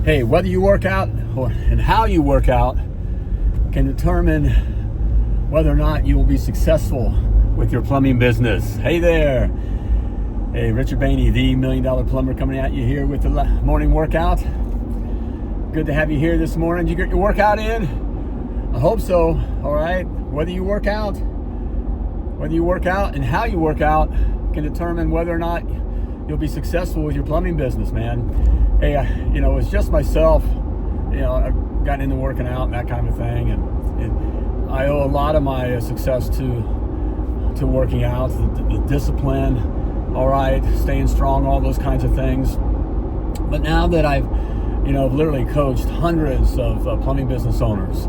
Hey, whether you work out and how you work out can determine whether or not you will be successful with your plumbing business. Hey there. Hey, Richard Bainey, the $1 Million Plumber, coming at you here with the morning workout. Good to have you here this morning. Did you get your workout in? I hope so. All right. Whether you work out and how you work out can determine whether or not you'll be successful with your plumbing business, man. Hey, it's just myself. I've gotten into working out and that kind of thing, and I owe a lot of my success to working out, the discipline, all right, staying strong, all those kinds of things. But now that I've literally coached hundreds of plumbing business owners,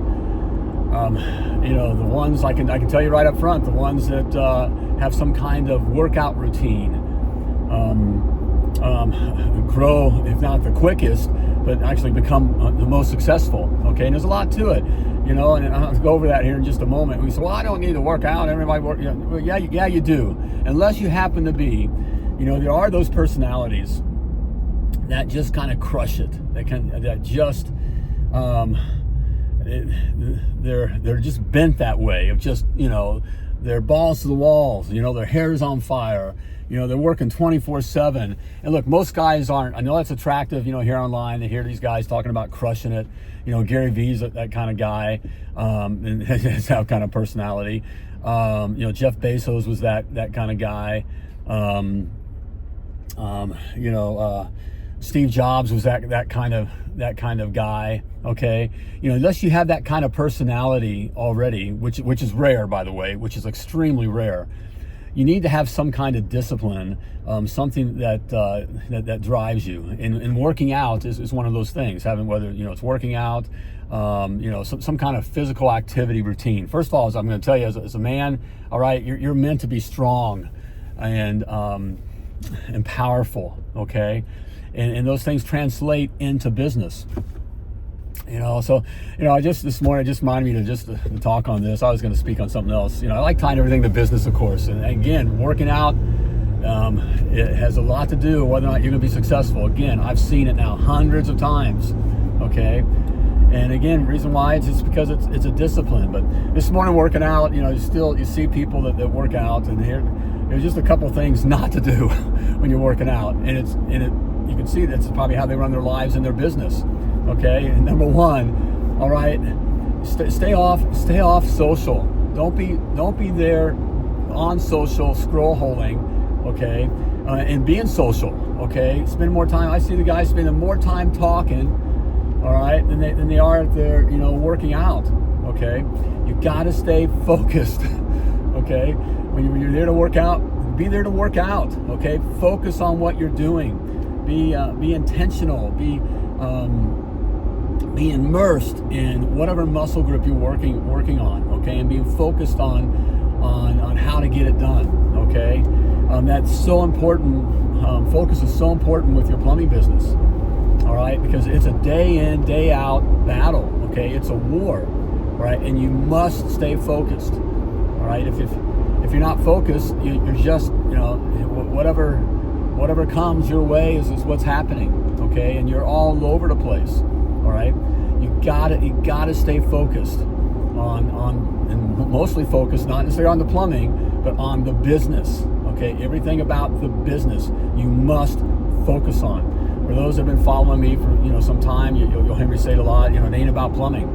the ones I can tell you right up front, the ones that have some kind of workout routine, grow, if not the quickest, but actually become the most successful. Okay, and there's a lot to it, and I'll go over that here in just a moment. We say, well, I don't need to work out. Everybody work. Well, yeah, you do, unless you happen to be, there are those personalities that just kind of crush it. They're just bent that way of just, their balls to the walls, their hair's on fire, they're working 24/7. And look, most guys aren't. I know that's attractive, here online. They hear these guys talking about crushing it. Gary Vee's that kind of guy, and has that kind of personality. Jeff Bezos was that kind of guy. Steve Jobs was that kind of guy. Okay, unless you have that kind of personality already, which is rare, by the way, which is extremely rare. You need to have some kind of discipline, something that drives you. And working out is one of those things. Having, whether it's working out, some kind of physical activity routine. First of all, as I'm going to tell you, as a man, all right, you're meant to be strong and powerful. Okay. And those things translate into business. This morning, it just reminded me to talk on this. I was going to speak on something else. I like tying everything to business, of course. And again, working out, it has a lot to do with whether or not you're going to be successful. Again, I've seen it now hundreds of times. Okay. And again, reason why it's just because it's a discipline. But this morning working out, you see people that work out, and there's just a couple things not to do when you're working out. And you can see that's probably how they run their lives and their business. Okay, and number one, all right, stay off social. Don't be there on social scroll holing. Okay, and being social. Okay, spend more time. I see the guys spending more time talking, all right, than they are at their working out. Okay, you got to stay focused. Okay, when you're there to work out, be there to work out. Okay, focus on what you're doing. Be intentional. Be immersed in whatever muscle group you're working on. Okay, and being focused on how to get it done. Okay, that's so important. Focus is so important with your plumbing business. All right, because it's a day in, day out battle. Okay, it's a war. All right, and you must stay focused. All right, if you're not focused, you're just whatever comes your way is what's happening. Okay, and you're all over the place. All right, you gotta stay focused on and mostly focused not necessarily on the plumbing, but on the business. Okay, everything about the business you must focus on. For those that have been following me for some time, you'll hear me say it a lot. It ain't about plumbing,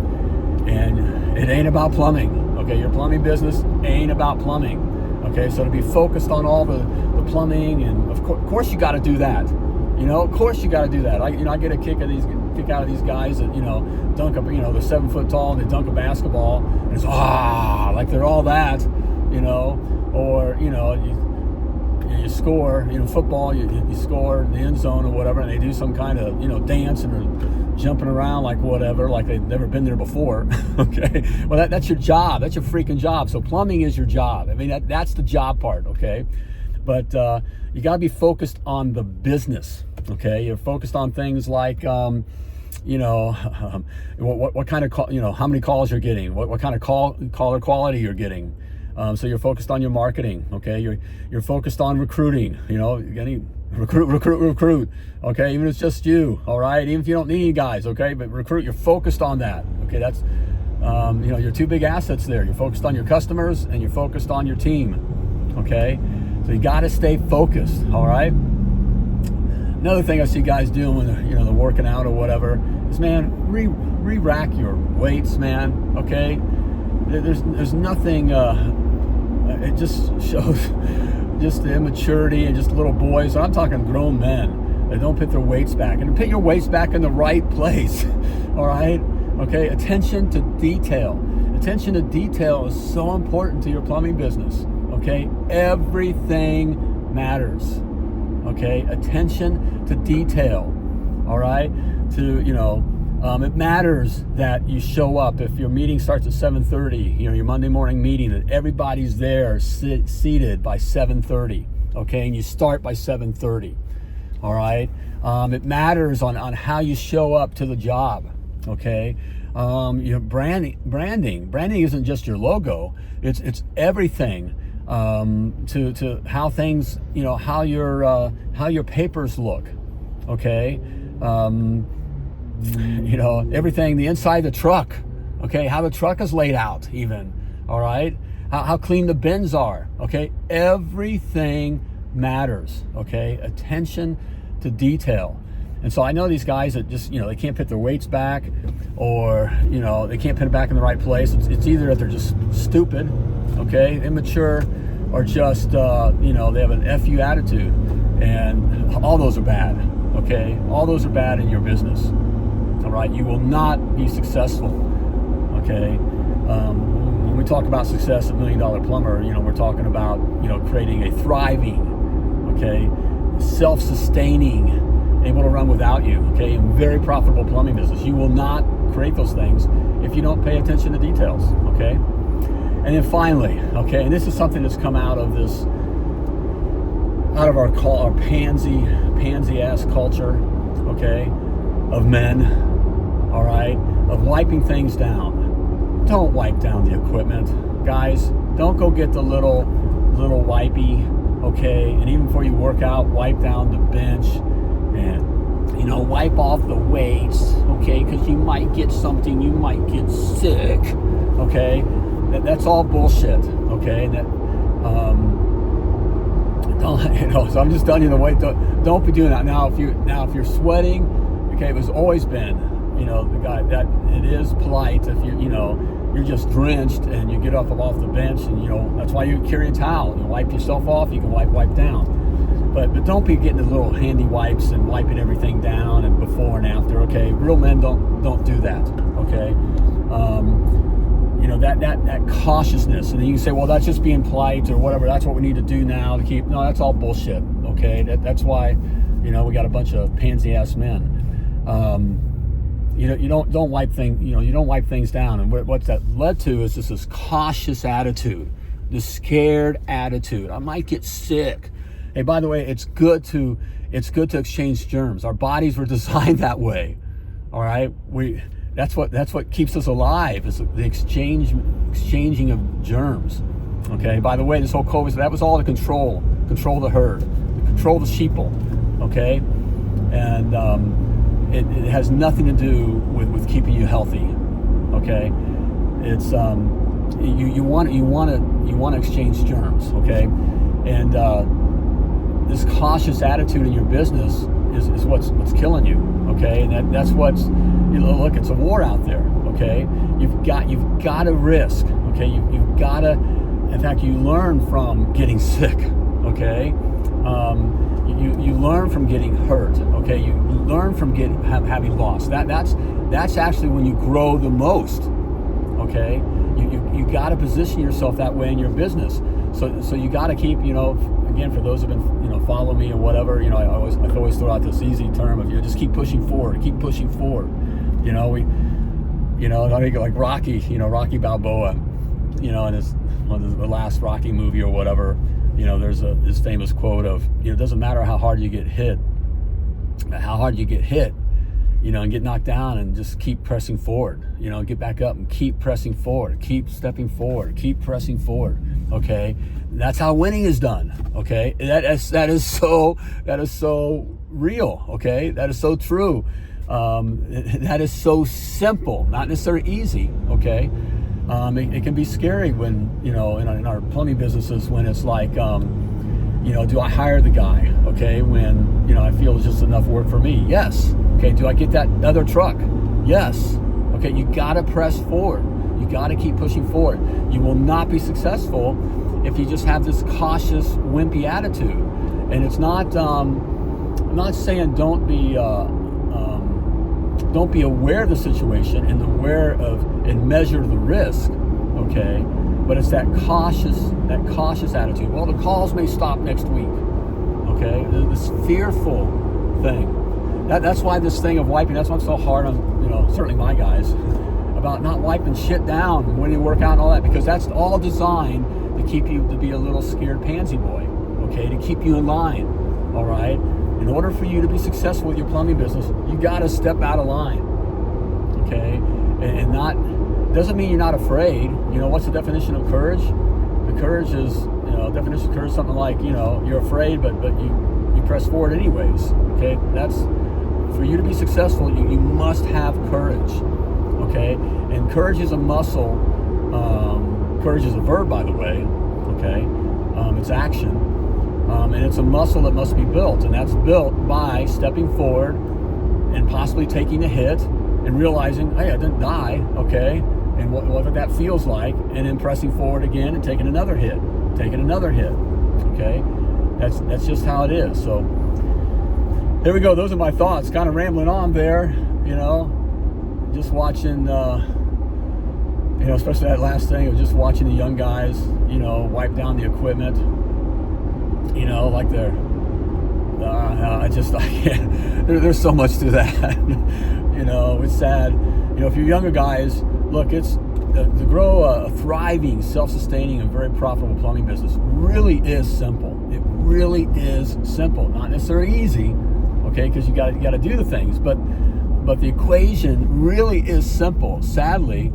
and it ain't about plumbing. Okay, your plumbing business ain't about plumbing. Okay, so to be focused on all the plumbing, and of course you got to do that. Of course you got to do that. I get a kick out of these guys that dunk up. They're 7 foot tall and they dunk a basketball, and it's like they're all that. Or you score. Football, you score in the end zone or whatever, and they do some kind of dance and are jumping around like whatever, like they've never been there before. Okay, well that's your job. That's your freaking job. So plumbing is your job. I mean that's the job part. Okay. But you got to be focused on the business. Okay, you're focused on things like, what kind of call, how many calls you're getting, what kind of caller quality you're getting. So you're focused on your marketing. Okay, you're focused on recruiting. Recruit. Okay, even if it's just you. All right, even if you don't need any guys. Okay, but recruit. You're focused on that. Okay, that's your two big assets there. You're focused on your customers and you're focused on your team. Okay, so you got to stay focused. All right. Another thing I see guys doing when they're working out or whatever is, man, re-rack your weights, man. Okay, there's nothing. It just shows just the immaturity and just little boys. I'm talking grown men that don't put their weights back, and put your weights back in the right place. All right. Okay. Attention to detail. Attention to detail is so important to your plumbing business. Okay. Everything matters. Okay. Attention to detail. All right. It matters that you show up. If your meeting starts at 7:30, your Monday morning meeting, that everybody's there seated by 7:30. Okay. And you start by 7:30. All right. It matters on how you show up to the job. Okay. Branding isn't just your logo. It's everything. To how things, how your papers look. Okay. Everything, the inside of the truck. Okay. How the truck is laid out even. All right. How clean the bins are. Okay. Everything matters. Okay. Attention to detail. And so I know these guys that just, they can't put their weights back, or, they can't put it back in the right place. It's either that they're just stupid, okay, immature, or just, they have an FU attitude. And all those are bad, okay? All those are bad in your business, all right? You will not be successful, okay? When we talk about success at $1 Million Plumber, we're talking about, creating a thriving, okay, self-sustaining, able to run without you, okay, and very profitable plumbing business. You will not create those things if you don't pay attention to details, okay? And then finally, okay, and this is something that's come out of our pansy-ass culture, okay, of men, all right, of wiping things down. Don't wipe down the equipment, guys. Don't go get the little wipey, okay, and even before you work out, wipe down the bench. And wipe off the weights, okay, because you might get something, you might get sick, okay. That's all bullshit, okay. That so I'm just telling you the way. Don't be doing that. Now if you're sweating, okay, it was always been, the guy that it is polite if you're just drenched and you get off the bench, and that's why you carry a towel. You wipe yourself off. You can wipe down. But don't be getting the little handy wipes and wiping everything down and before and after. Okay, real men don't do that. Okay, that cautiousness, and then you can say, well, that's just being polite or whatever. That's what we need to do now to keep. No, that's all bullshit. Okay, that's why, we got a bunch of pansy ass men. You don't wipe things. You don't wipe things down, and what's that led to is just this cautious attitude, this scared attitude. I might get sick. Hey, by the way, it's good to exchange germs. Our bodies were designed that way. All right, that's what keeps us alive, is the exchanging of germs. Okay. By the way, this whole COVID, that was all to control the herd, to control the sheeple. Okay, and it has nothing to do with keeping you healthy. Okay, it's you want to exchange germs. Okay, and this cautious attitude in your business is what's killing you, okay? And that's what's, look, it's a war out there, okay? You've got to risk, okay? You've got to, in fact, you learn from getting sick, okay? You learn from getting hurt, okay? You learn from having loss. That's actually when you grow the most, okay? You got to position yourself that way in your business. So you got to keep, again, for those who've been, follow me or whatever, I always throw out this easy term of, just keep pushing forward. I think like Rocky, Rocky Balboa, in the last Rocky movie or whatever, there's this famous quote of, it doesn't matter how hard you get hit, and get knocked down, and just keep pressing forward, get back up and keep pressing forward, keep stepping forward, keep pressing forward. Okay, That's how winning is done. Okay, that is so real. Okay, that is so true. That is so simple, not necessarily easy. Okay, it can be scary when, in our plumbing businesses, when it's like, do I hire the guy? Okay, when I feel it's just enough work for me. Yes. Okay, do I get that other truck? Yes. Okay, you got to press forward. You got to keep pushing forward. You will not be successful if you just have this cautious, wimpy attitude. And it's not. I'm not saying don't be aware of the situation and and measure the risk. Okay, but it's that cautious attitude. Well, the calls may stop next week. Okay, this fearful thing. That's why this thing of wiping. That's why I'm so hard on certainly my guys about not wiping shit down when you work out and all that, because that's all designed to keep you to be a little scared pansy boy. Okay, to keep you in line. All right. In order for you to be successful with your plumbing business, you got to step out of line. Okay, and not doesn't mean you're not afraid. What's the definition of courage? The courage is, definition of courage is something like, you're afraid, but you press forward anyways. Okay, that's for you to be successful. You must have courage. Okay, and courage is a muscle. Courage is a verb, by the way. Okay, it's action. And it's a muscle that must be built, and that's built by stepping forward and possibly taking a hit and realizing, hey, I didn't die, okay, and what that feels like, and then pressing forward again and taking another hit, okay. That's just how it is. So there we go. Those are my thoughts. Kind of rambling on there, just watching, especially that last thing of just watching the young guys, wipe down the equipment. Like there's so much to that. It's sad. If you're younger guys, look, it's to grow a thriving, self-sustaining, and very profitable plumbing business really is simple. It really is simple. Not necessarily easy, okay, because you got to do the things, but the equation really is simple. Sadly,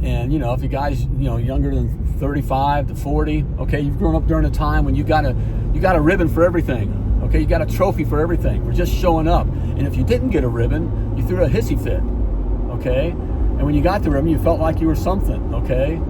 and if you guys younger than 35 to 40, okay, you've grown up during a time when you got a ribbon for everything. Okay, you got a trophy for everything, for just showing up. And if you didn't get a ribbon, you threw a hissy fit. Okay, and when you got the ribbon, you felt like you were something. Okay,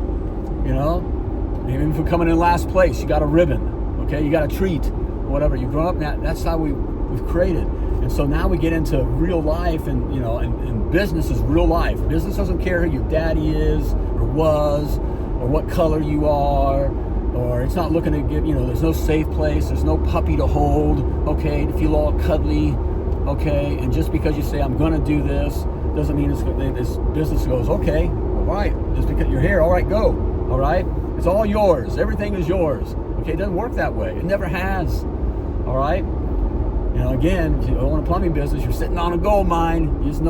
even for coming in last place, you got a ribbon. Okay, you got a treat, whatever. You've grown up now. That's how we've created. And so now we get into real life, and and business is real life. Business doesn't care who your daddy is or was, or what color you are, or it's not looking to give, there's no safe place, there's no puppy to hold, okay, to feel all cuddly, okay, and just because you say, I'm going to do this, doesn't mean this business goes, okay, all right, just because you're here, all right, go, all right, it's all yours, everything is yours, okay, it doesn't work that way, it never has, all right. Again, if you own a plumbing business, you're sitting on a gold mine. You just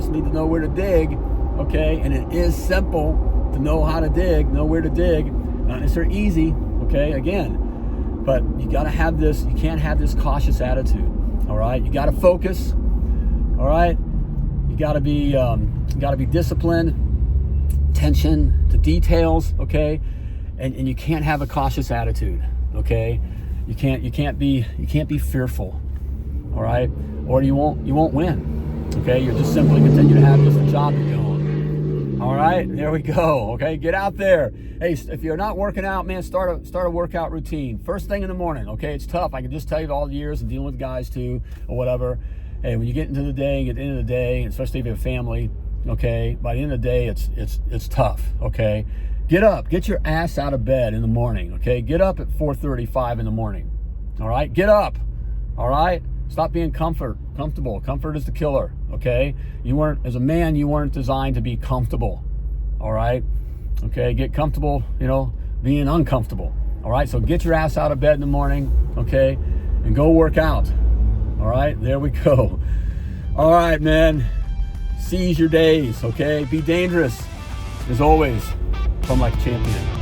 need to know where to dig, okay? And it is simple to know how to dig, know where to dig. Not necessarily easy, okay? Again, but you got to have this. You can't have this cautious attitude, all right? You got to focus, all right? You got to be disciplined, attention to details, okay? And you can't have a cautious attitude, okay? You can't be fearful. All right, or you won't win. Okay, you'll just simply continue to have just the job you're doing. All right, there we go. Okay, get out there. Hey, if you're not working out, man, start a workout routine. First thing in the morning. Okay, it's tough. I can just tell you all the years and dealing with guys too, or whatever. Hey, when you get into the day, at the end of the day, especially if you have a family, okay, by the end of the day, it's tough. Okay, get up, get your ass out of bed in the morning. Okay, get up at 4:35 in the morning. All right, get up. All right. Stop being comfortable. Comfort is the killer, okay? As a man, you weren't designed to be comfortable, all right? Okay, get comfortable, being uncomfortable, all right? So get your ass out of bed in the morning, okay? And go work out, all right? There we go. All right, man. Seize your days, okay? Be dangerous. As always, plumb like a champion.